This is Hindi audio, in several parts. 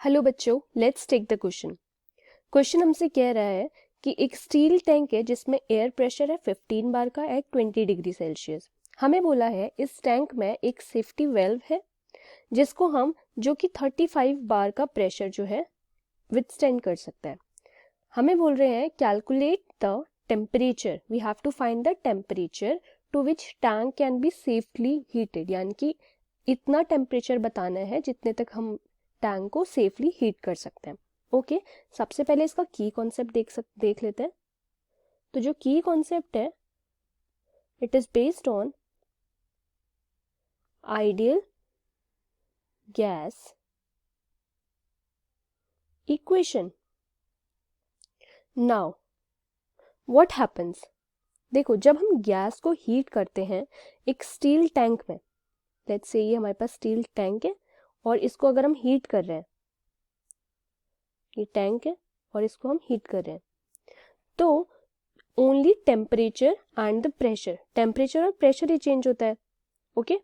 हेलो बच्चों, let's take the question. Question हमसे कह रहा है कि एक स्टील टैंक है जिसमें एयर प्रेशर है 15 बार का एट 20 डिग्री सेल्सियस। हमें बोला है इस टैंक में एक सेफ्टी वेल्व है जिसको हम जो कि 35 बार का प्रेशर जो है विथस्टैंड कर सकता है। हमें बोल रहे हैं calculate the temperature, we have to find the temperature to which tank can be safely heated, यानी कि इतना टेम्परेचर बताना है जितने तक हम टैंक को सेफली हीट कर सकते हैं। ओके, सबसे पहले इसका की कॉन्सेप्ट देख लेते हैं। तो जो की कॉन्सेप्ट है, it is based on ideal gas equation. Now what happens, देखो जब हम गैस को हीट करते हैं एक स्टील टैंक में, लेट्स से ये हमारे पास स्टील टैंक है और इसको अगर हम हीट कर रहे हैं, ये टैंक है और इसको हम हीट कर रहे हैं, तो only temperature and the pressure, temperature और प्रेशर ही चेंज होता है। ओके,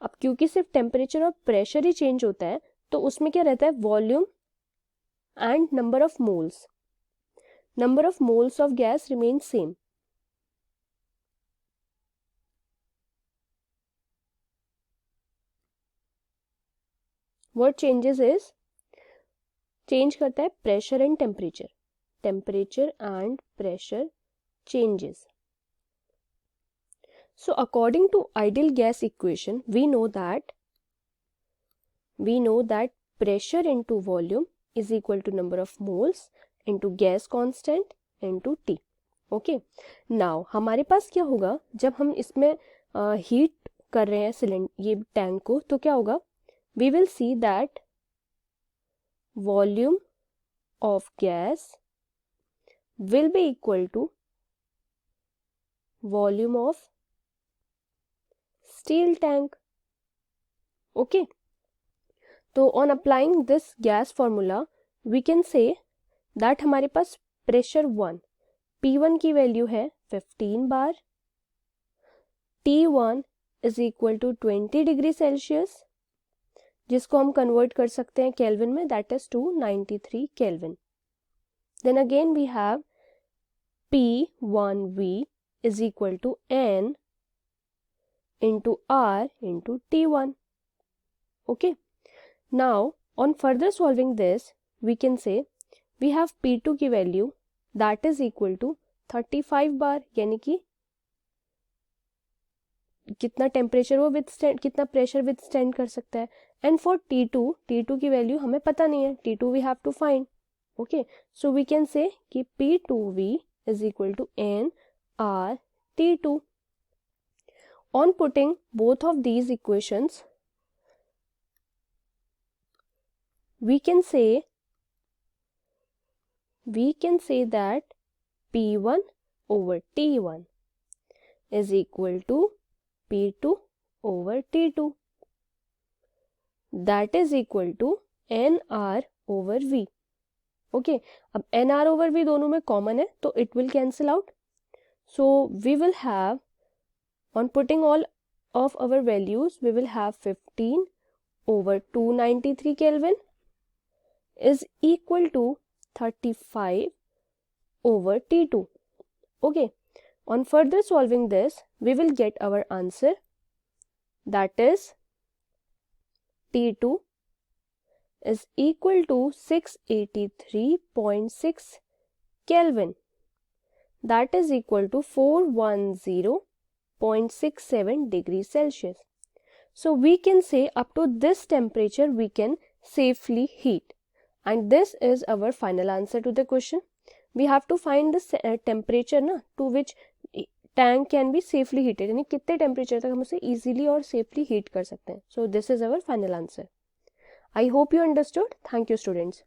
अब क्योंकि सिर्फ टेम्परेचर और प्रेशर ही चेंज होता है तो उसमें क्या रहता है, volume and number of moles, number of moles of gas remain same. What changes is, change करता है pressure and temperature, temperature and pressure changes. So according to ideal gas equation, we know that pressure into volume is equal to number of moles into gas constant into T. Okay, now हमारे पास क्या होगा जब हम इसमें हीट कर रहे हैं सिलेंडर, ये टैंक को, तो क्या होगा, we will see that volume of gas will be equal to volume of steel tank. Okay, तो on applying this gas formula we can say that हमारे पास प्रेशर 1 P1 की वैल्यू है 15 bar, T1 is equal to 20 degree Celsius, जिसको हम कन्वर्ट कर सकते हैं केल्विन में, that is 293 kelvin. Then again we have P1V is equal to N into R into T1. Okay, now on further solving this we can say we have P2 की value that is equal to 35 बार, यानी कि कितना टेम्परेचर वो विथस्टैंड, कितना प्रेशर विथस्टैंड कर सकता है। एंड फॉर T2 की वैल्यू हमें पता नहीं है, T2 we have to find. Okay, so we can say कि P2V is equal to N R T2. On putting both of these equations, we can say that P1 over T1 is equal to P2 over T2, that is equal to NR over V. Okay, अब NR over V दोनों में कॉमन है तो it will cancel out. So we will have, on putting all of our values, we will have 15 over 293 Kelvin is equal to 35 over T2. Okay, on further solving this we will get our answer, that is T2 is equal to 683.6 Kelvin, that is equal to 410.67 degrees Celsius. So we can say up to this temperature we can safely heat, and this is our final answer to the question. We have to find the temperature ना to which tank can be safely heated, यानी कितने टेम्परेचर तक हम उसे easily और safely heat कर सकते हैं. So this is our final answer. I hope you understood. Thank you students.